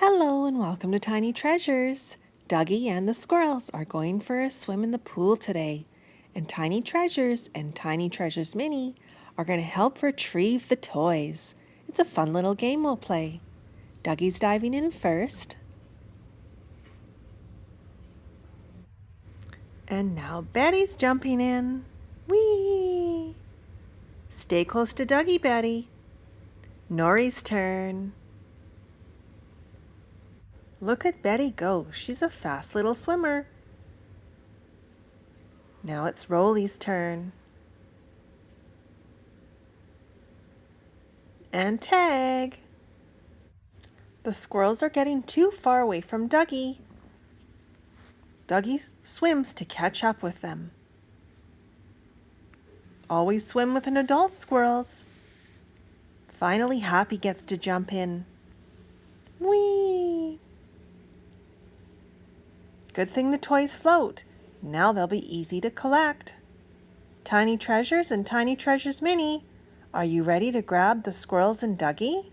Hello and welcome to Tiny Treasures. Duggee and the squirrels are going for a swim in the pool today, and Tiny Treasures and Tiny Treasures Mini are going to help retrieve the toys. It's a fun little game we'll play. Duggee's diving in first. And now Betty's jumping in. Whee! Stay close to Duggee, Betty. Nori's turn. Look at Betty go. She's a fast little swimmer. Now it's Rolly's turn. And tag. The squirrels are getting too far away from Duggee. Duggee swims to catch up with them. Always swim with an adult, squirrels. Finally, Happy gets to jump in. Whee! Good thing the toys float. Now they'll be easy to collect. Tiny Treasures and Tiny Treasures Mini, are you ready to grab the squirrels and Duggee?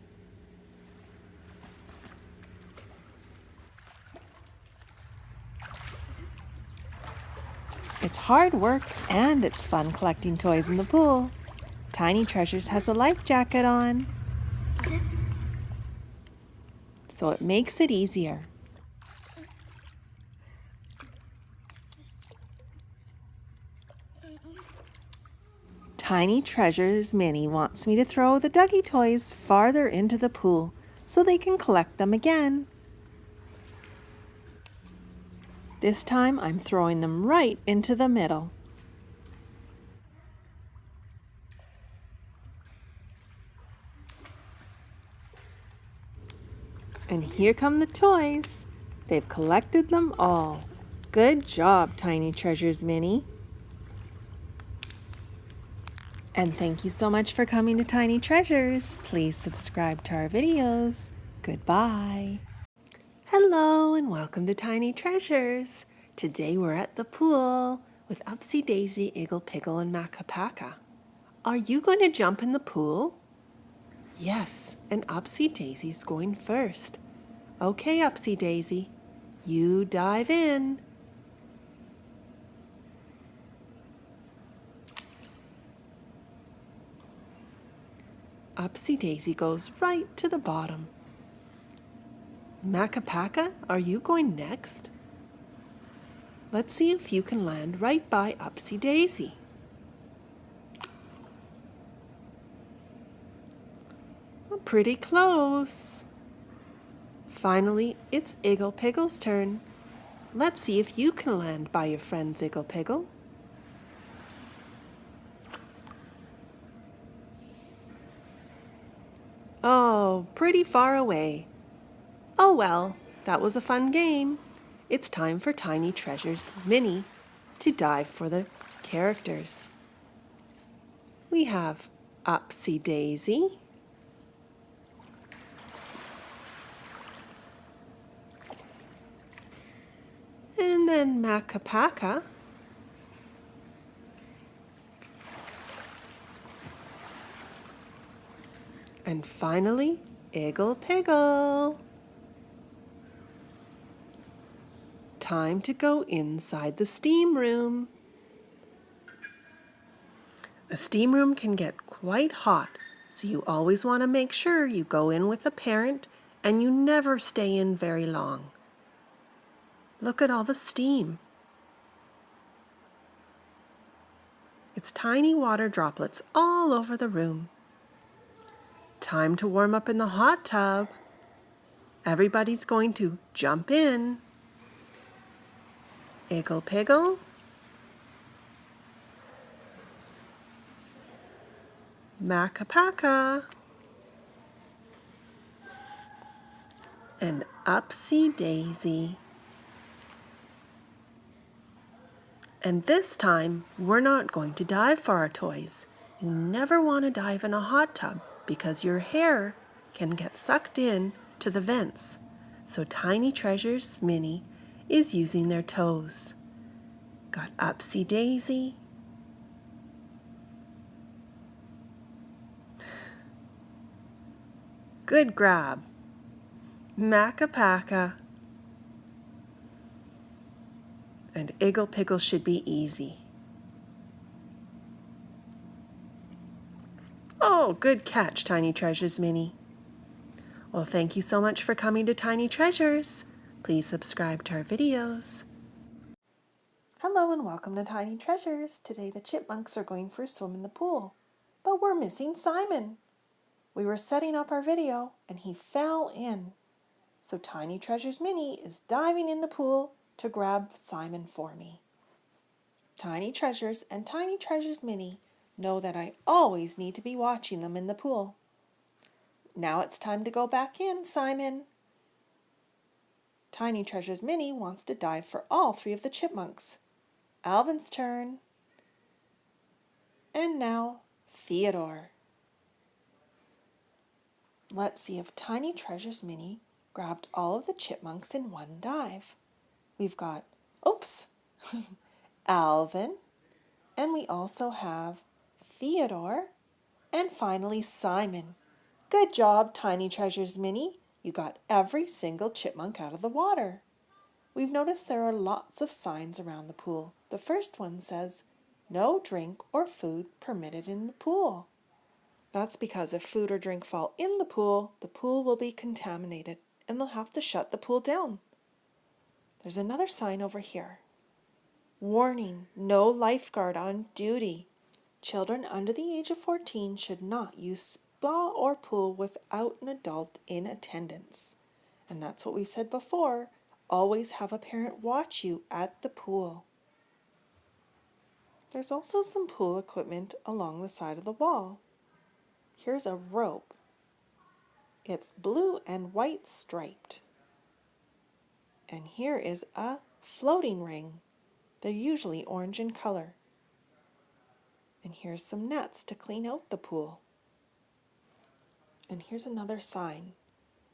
It's hard work and it's fun collecting toys in the pool. Tiny Treasures has a life jacket on, so it makes it easier. Tiny Treasures Mini wants me to throw the Duggee toys farther into the pool so they can collect them again. This time I'm throwing them right into the middle. And here come the toys. They've collected them all. Good job, Tiny Treasures Mini. And thank you so much for coming to Tiny Treasures. Please subscribe to our videos. Goodbye. Hello and welcome to Tiny Treasures. Today we're at the pool with Upsy, Daisy, Iggle, Piggle, and Makka, Pakka. Are you going to jump in the pool? Yes, and Upsy Daisy's going first. Okay, Upsy Daisy, you dive in. Upsy Daisy goes right to the bottom. Makka Pakka, are you going next? Let's see if you can land right by Upsy Daisy. Pretty close. Finally, it's Iggle Piggle's turn. Let's see if you can land by your friend Iggle Piggle. Oh, pretty far away. Oh well, that was a fun game. It's time for Tiny Treasures Mini to dive for the characters. We have Upsy Daisy, and then Makka Pakka, and finally Iggle Piggle. Time to go inside the steam room. The steam room can get quite hot, so you always want to make sure you go in with a parent and you never stay in very long. Look at all the steam. It's tiny water droplets all over the room. Time to warm up in the hot tub. Everybody's going to jump in. Iggle Piggle, Makka Pakka, and Upsy Daisy. And this time, we're not going to dive for our toys. You never want to dive in a hot tub because your hair can get sucked in to the vents. So Tiny Treasures Mini is using their toes. Got Upsy Daisy, good grab. Makka Pakka. And Iggle Piggle should be easy. Oh, good catch, Tiny Treasures Mini. Well, thank you so much for coming to Tiny Treasures. Please subscribe to our videos. Hello and welcome to Tiny Treasures. Today the Chipmunks are going for a swim in the pool. But we're missing Simon. We were setting up our video and he fell in. So Tiny Treasures Mini is diving in the pool to grab Simon for me. Tiny Treasures and Tiny Treasures Mini know that I always need to be watching them in the pool. Now it's time to go back in, Simon. Tiny Treasures Mini wants to dive for all three of the chipmunks. Alvin's turn. And now Theodore. Let's see if Tiny Treasures Mini grabbed all of the chipmunks in one dive. We've got, oops, Alvin, and we also have Theodore, and finally Simon. Good job, Tiny Treasures Mini. You got every single chipmunk out of the water. We've noticed there are lots of signs around the pool. The first one says, no drink or food permitted in the pool. That's because if food or drink fall in the pool will be contaminated and they'll have to shut the pool down. There's another sign over here. Warning, no lifeguard on duty. Children under the age of 14 should not use spa or pool without an adult in attendance. And that's what we said before. Always have a parent watch you at the pool. There's also some pool equipment along the side of the wall. Here's a rope. It's blue and white striped. And here is a floating ring. They're usually orange in color. And here's some nets to clean out the pool. And here's another sign.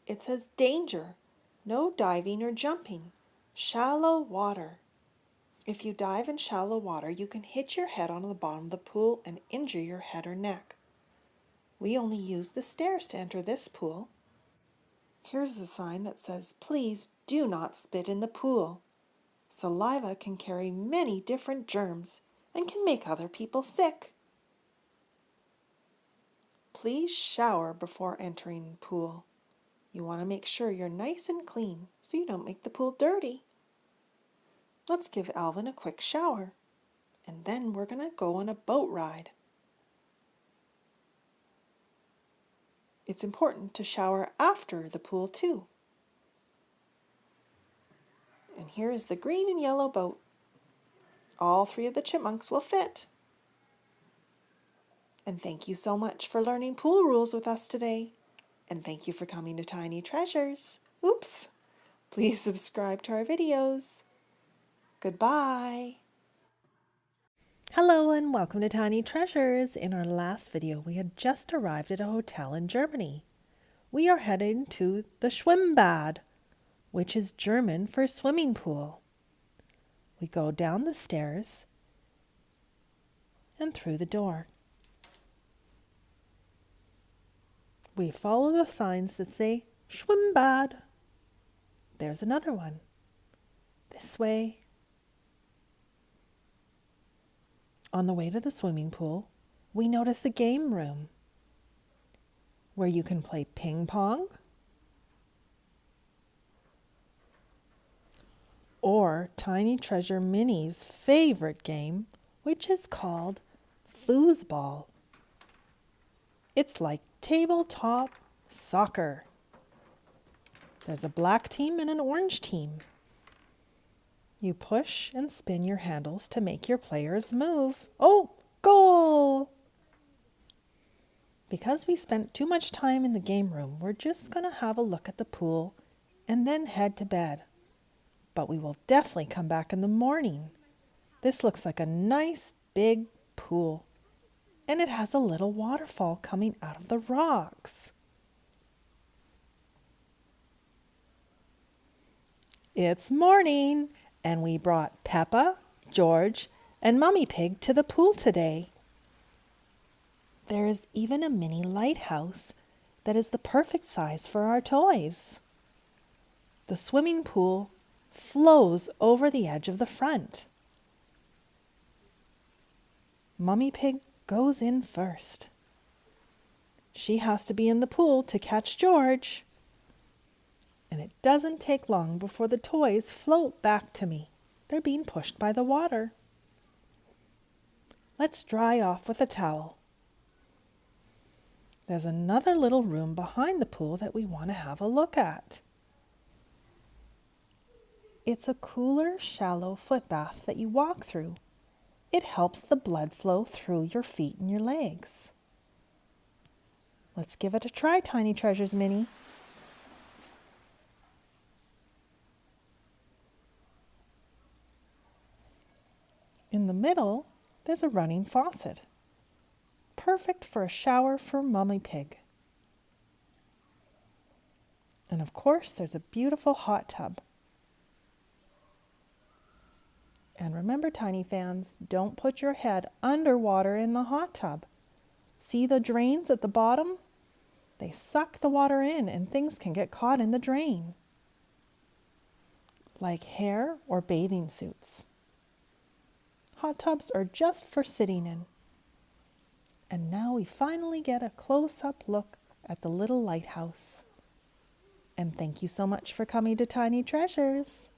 It says danger, no diving or jumping, shallow water. If you dive in shallow water, you can hit your head on the bottom of the pool and injure your head or neck. We only use the stairs to enter this pool. Here's the sign that says, please do not spit in the pool. Saliva can carry many different germs and can make other people sick. Please shower before entering the pool. You want to make sure you're nice and clean so you don't make the pool dirty. Let's give Alvin a quick shower, and then we're going to go on a boat ride. It's important to shower after the pool too. And here is the green and yellow boat. All three of the chipmunks will fit. And thank you so much for learning pool rules with us today. And thank you for coming to Tiny Treasures. Oops! Please subscribe to our videos. Goodbye. Hello and welcome to Tiny Treasures. In our last video, we had just arrived at a hotel in Germany. We are heading to the Schwimmbad, which is German for swimming pool. We go down the stairs and through the door. We follow the signs that say Schwimmbad. There's another one. This way. On the way to the swimming pool, we notice the game room where you can play ping pong or Tiny Treasure Mini's favorite game, which is called foosball. It's like tabletop soccer. There's a black team and an orange team. You push and spin your handles to make your players move. Oh, goal! Because we spent too much time in the game room, we're just going to have a look at the pool and then head to bed. But we will definitely come back in the morning. This looks like a nice big pool, and it has a little waterfall coming out of the rocks. It's morning, and we brought Peppa, George, and Mummy Pig to the pool today. There is even a mini lighthouse that is the perfect size for our toys. The swimming pool flows over the edge of the front. Mummy Pig goes in first. She has to be in the pool to catch George. And it doesn't take long before the toys float back to me. They're being pushed by the water. Let's dry off with a towel. There's another little room behind the pool that we want to have a look at. It's a cooler, shallow foot bath that you walk through. It helps the blood flow through your feet and your legs. Let's give it a try, Tiny Treasures Mini. In the middle, there's a running faucet. Perfect for a shower for Mummy Pig. And of course, there's a beautiful hot tub. And remember, Tiny fans, don't put your head underwater in the hot tub. See the drains at the bottom? They suck the water in and things can get caught in the drain, like hair or bathing suits. Hot tubs are just for sitting in. And now we finally get a close-up look at the little lighthouse. And thank you so much for coming to Tiny Treasures.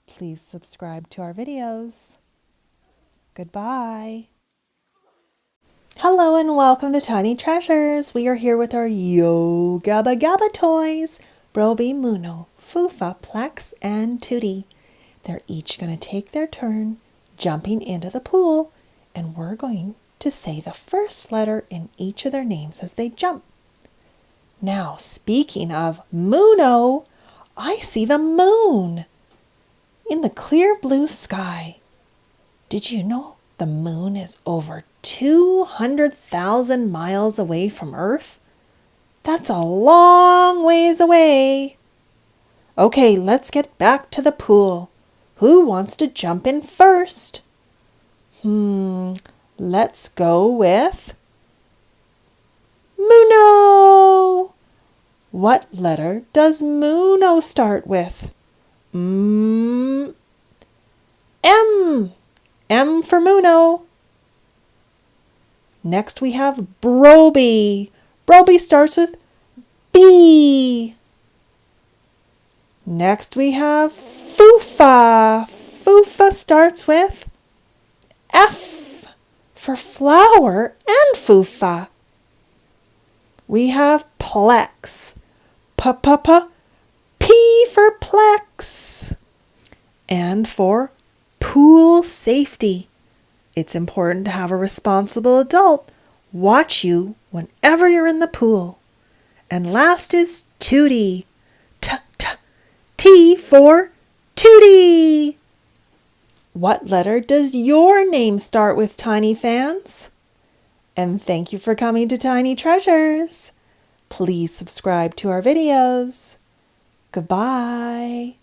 Please subscribe to our videos. Goodbye. Hello and welcome to Tiny Treasures. We are here with our Yo Gabba Gabba toys, Broby, Muno, Fufa, Plex, and Tootie. They're each going to take their turn jumping into the pool, and we're going to say the first letter in each of their names as they jump. Now, speaking of Muno, I see the moon in the clear blue sky. Did you know the moon is over 200,000 miles away from Earth? That's a long ways away. Okay, let's get back to the pool. Who wants to jump in first? Let's go with Muno. What letter does Muno start with? M. M for Muno. Next we have Broby. Broby starts with B. Next we have Fufa. Fufa starts with F for flower and Fufa. We have Plex. P for Plex. And for pool safety. It's important to have a responsible adult watch you whenever you're in the pool. And last is Tootie. T for Tootie. What letter does your name start with, Tiny fans? And thank you for coming to Tiny Treasures. Please subscribe to our videos. Goodbye.